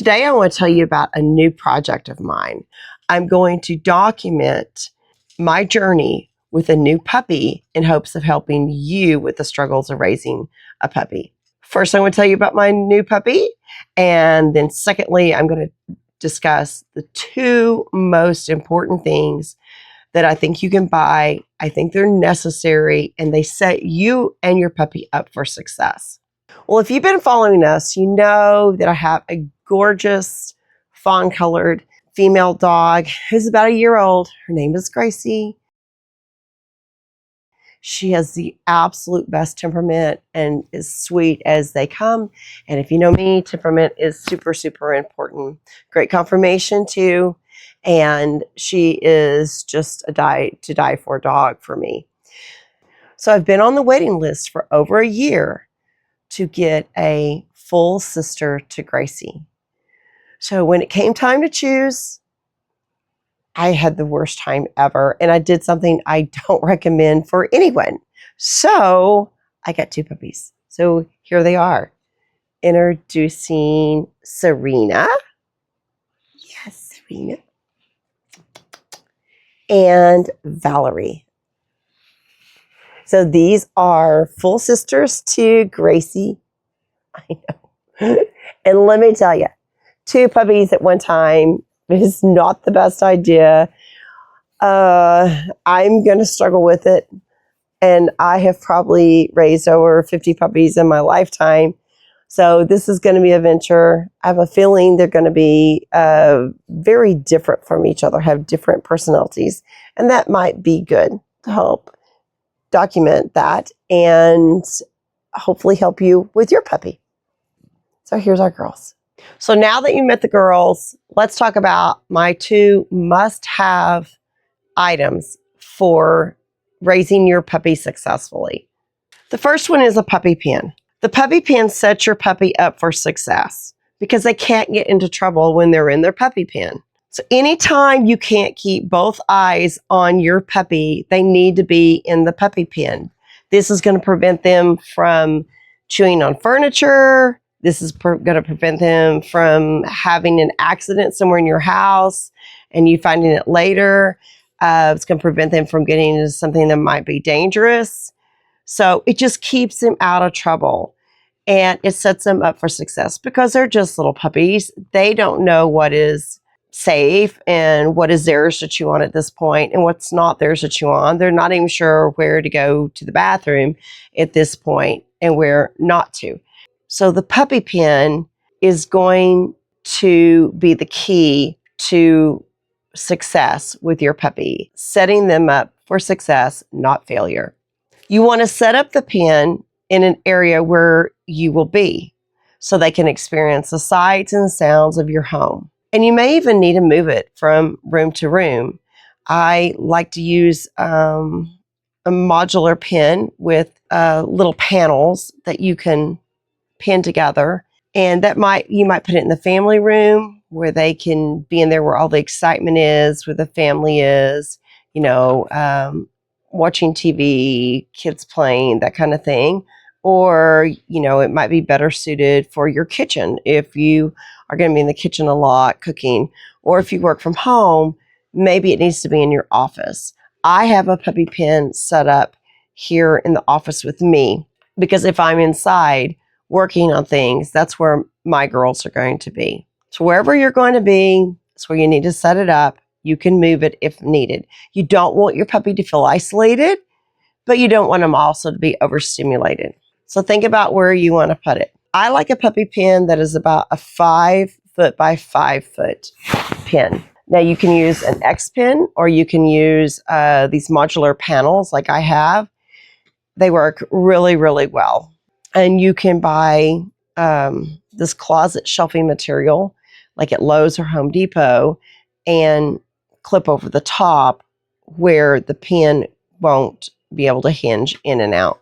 Today I want to tell you about a new project of mine. I'm going to document my journey with a new puppy in hopes of helping you with the struggles of raising a puppy. First, I'm going to tell you about my new puppy, and then secondly, I'm going to discuss the two most important things that I think you can buy. I think they're necessary, and they set you and your puppy up for success. Well, if you've been following us, you know that I have a gorgeous fawn-colored female dog who's about a year old. Her name is Gracie. She has the absolute best temperament and is sweet as they come. And if you know me, temperament is super, super important. Great conformation too. And she is just a to die for dog for me. So I've been on the waiting list for over a year to get a full sister to Gracie. So when it came time to choose, I had the worst time ever, and I did something I don't recommend for anyone. So I got two puppies. So here they are. Introducing Serena. Yes, Serena. And Valerie. So these are full sisters to Gracie. I know. And let me tell you, two puppies at one time is not the best idea. I'm going to struggle with it. And I have probably raised over 50 puppies in my lifetime. So this is going to be a venture. I have a feeling they're going to be very different from each other, have different personalities. And that might be good to help document that and hopefully help you with your puppy. So here's our girls. So now that you met the girls, let's talk about my two must-have items for raising your puppy successfully. The first one is a puppy pen. The puppy pen sets your puppy up for success because they can't get into trouble when they're in their puppy pen. So anytime you can't keep both eyes on your puppy, they need to be in the puppy pen. This is going to prevent them from chewing on furniture. This is going to prevent them from having an accident somewhere in your house and you finding it later. It's going to prevent them from getting into something that might be dangerous. So it just keeps them out of trouble. And it sets them up for success because they're just little puppies. They don't know what is safe and what is theirs to chew on at this point and what's not theirs to chew on. They're not even sure where to go to the bathroom at this point and where not to. So the puppy pen is going to be the key to success with your puppy, setting them up for success, not failure. You want to set up the pen in an area where you will be so they can experience the sights and sounds of your home. And you may even need to move it from room to room. I like to use a modular pen with little panels that you can pin together. And you might put it in the family room where they can be in there where all the excitement is, where the family is, watching TV, kids playing, that kind of thing. Or, it might be better suited for your kitchen if you are going to be in the kitchen a lot cooking. Or if you work from home, maybe it needs to be in your office. I have a puppy pen set up here in the office with me because if I'm inside working on things, that's where my girls are going to be. So wherever you're going to be, that's where you need to set it up. You can move it if needed. You don't want your puppy to feel isolated, but you don't want them also to be overstimulated. So think about where you want to put it. I like a puppy pen that is about a 5 foot by 5 foot pen. Now you can use an X pen or you can use these modular panels like I have. They work really, really well. And you can buy this closet shelving material like at Lowe's or Home Depot and clip over the top where the pen won't be able to hinge in and out.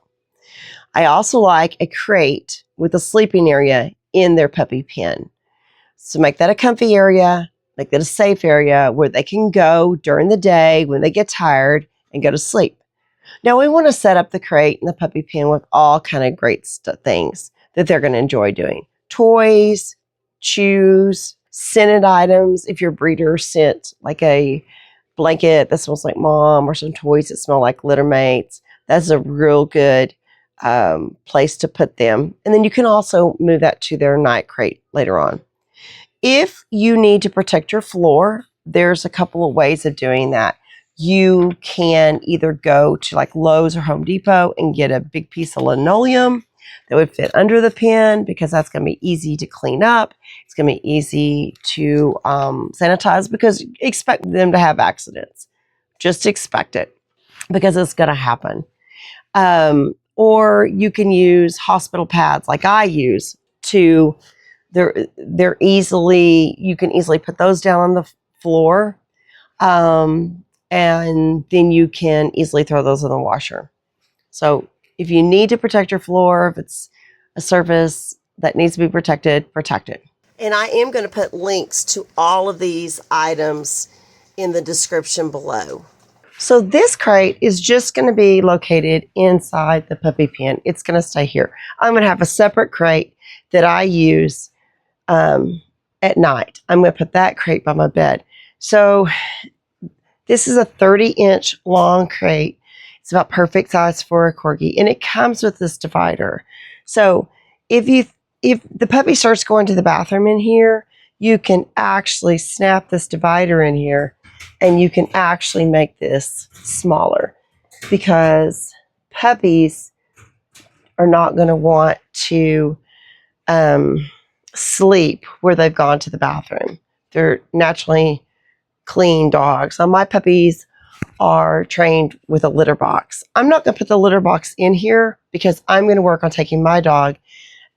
I also like a crate with a sleeping area in their puppy pen. So make that a comfy area, make that a safe area where they can go during the day when they get tired and go to sleep. Now we want to set up the crate and the puppy pen with all kind of great things that they're going to enjoy doing. Toys, choose scented items. If your breeder sent like a blanket that smells like mom or some toys that smell like litter mates, that's a real good place to put them. And then you can also move that to their night crate later on. If you need to protect your floor, there's a couple of ways of doing that. You can either go to like Lowe's or Home Depot and get a big piece of linoleum that would fit under the pen, because that's going to be easy to clean up. It's going to be easy to sanitize, because expect them to have accidents. Just expect it, because it's going to happen. Or you can use hospital pads like I use to, they're easily, you can easily put those down on the floor. And then you can easily throw those in the washer. So if you need to protect your floor, if it's a surface that needs to be protected, protect it. And I am going to put links to all of these items in the description below. So this crate is just going to be located inside the puppy pen. It's going to stay here. I'm going to have a separate crate that I use at night. I'm going to put that crate by my bed. So this is a 30-inch long crate. It's about perfect size for a corgi, and it comes with this divider. So if the puppy starts going to the bathroom in here, you can actually snap this divider in here, and you can actually make this smaller, because puppies are not going to want to sleep where they've gone to the bathroom. They're naturally clean dogs. Now, my puppies are trained with a litter box. I'm not going to put the litter box in here, because I'm going to work on taking my dog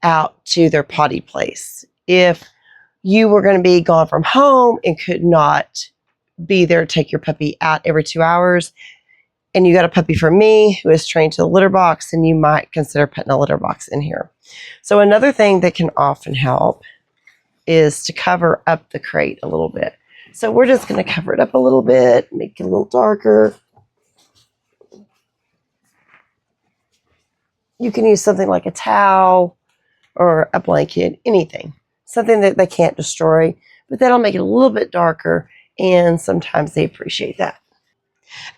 out to their potty place. If you were going to be gone from home and could not be there to take your puppy out every 2 hours, and you got a puppy from me who is trained to the litter box, then you might consider putting a litter box in here. So another thing that can often help is to cover up the crate a little bit. So we're just going to cover it up a little bit, make it a little darker. You can use something like a towel or a blanket, anything. Something that they can't destroy, but that'll make it a little bit darker, and sometimes they appreciate that.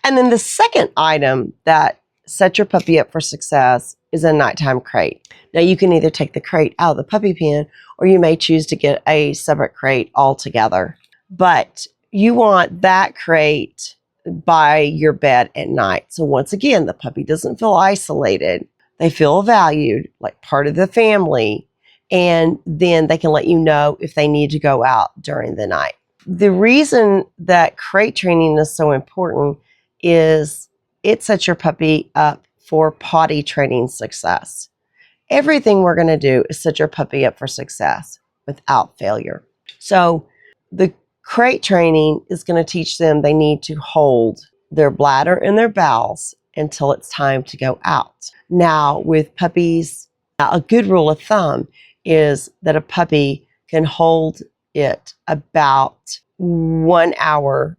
And then the second item that sets your puppy up for success is a nighttime crate. Now you can either take the crate out of the puppy pen, or you may choose to get a separate crate altogether. But you want that crate by your bed at night. So once again, the puppy doesn't feel isolated. They feel valued, like part of the family. And then they can let you know if they need to go out during the night. The reason that crate training is so important is it sets your puppy up for potty training success. Everything we're going to do is set your puppy up for success without failure. So the crate training is going to teach them they need to hold their bladder and their bowels until it's time to go out. Now, with puppies, a good rule of thumb is that a puppy can hold it about 1 hour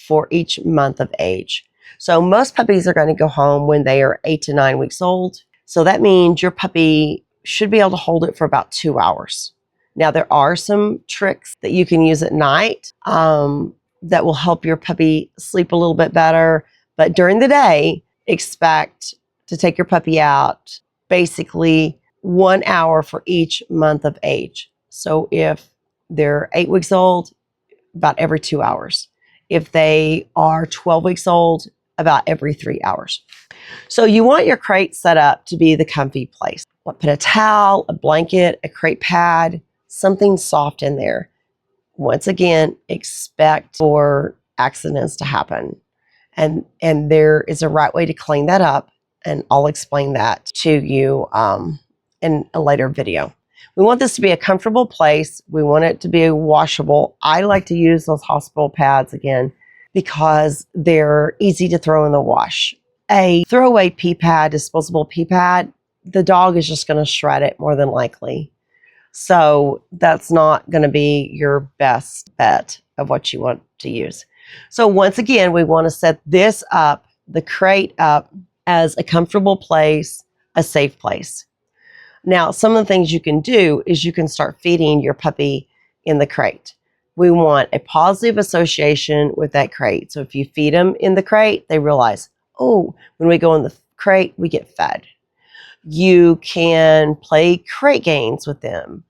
for each month of age. So most puppies are going to go home when they are 8 to 9 weeks old. So that means your puppy should be able to hold it for about 2 hours. Now, there are some tricks that you can use at night that will help your puppy sleep a little bit better. But during the day, expect to take your puppy out basically 1 hour for each month of age. So if they're 8 weeks old, about every 2 hours. If they are 12 weeks old, about every 3 hours. So you want your crate set up to be the comfy place. Put a towel, a blanket, a crate pad, something soft in there. Once again, expect for accidents to happen. And there is a right way to clean that up, and I'll explain that to you in a later video. We want this to be a comfortable place. We want it to be washable. I like to use those hospital pads again because they're easy to throw in the wash. A throwaway pee pad, disposable pee pad, the dog is just going to shred it more than likely. So that's not going to be your best bet of what you want to use. So once again, we want to set this up, the crate up, as a comfortable place, a safe place. Now, some of the things you can do is you can start feeding your puppy in the crate. We want a positive association with that crate. So if you feed them in the crate, they realize, oh, when we go in the crate, we get fed. You can play crate games with them.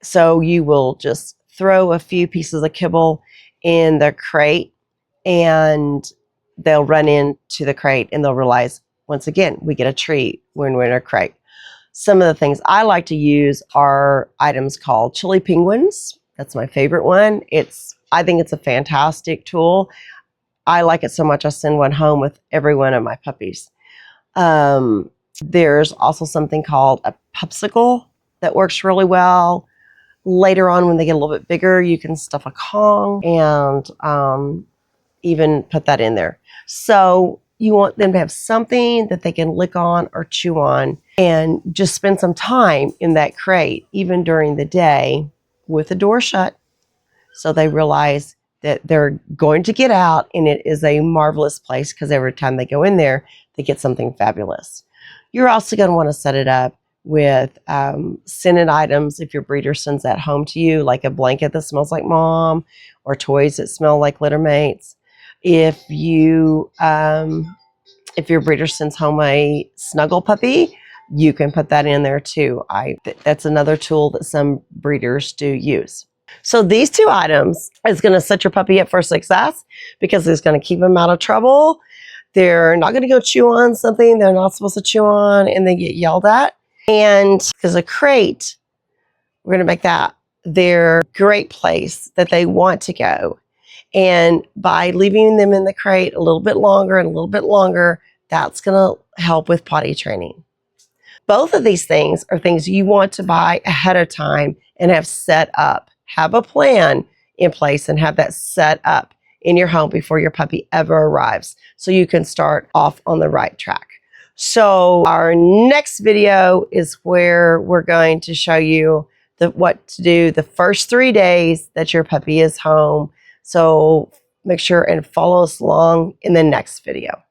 So you will just throw a few pieces of kibble in the crate and they'll run into the crate and they'll realize, once again, we get a treat when we're in a crate. Some of the things I like to use are items called chili penguins. That's my favorite one. I think it's a fantastic tool. I like it so much I send one home with every one of my puppies. There's also something called a popsicle that works really well. Later on, when they get a little bit bigger, you can stuff a Kong and even put that in there. So you want them to have something that they can lick on or chew on and just spend some time in that crate, even during the day, with the door shut. So they realize that they're going to get out, and it is a marvelous place because every time they go in there, they get something fabulous. You're also going to want to set it up with scented items if your breeder sends that home to you, like a blanket that smells like mom or toys that smell like litter mates. If your breeder sends home a snuggle puppy, you can put that in there too. That's another tool that some breeders do use. So these two items is going to set your puppy up for success because it's going to keep them out of trouble. They're not going to go chew on something they're not supposed to chew on and they get yelled at. And because a crate, we're going to make that their great place that they want to go. And by leaving them in the crate a little bit longer and a little bit longer, that's going to help with potty training. Both of these things are things you want to buy ahead of time and have set up. Have a plan in place and have that set up in your home before your puppy ever arrives so you can start off on the right track. So our next video is where we're going to show you what to do the first 3 days that your puppy is home. So make sure and follow us along in the next video.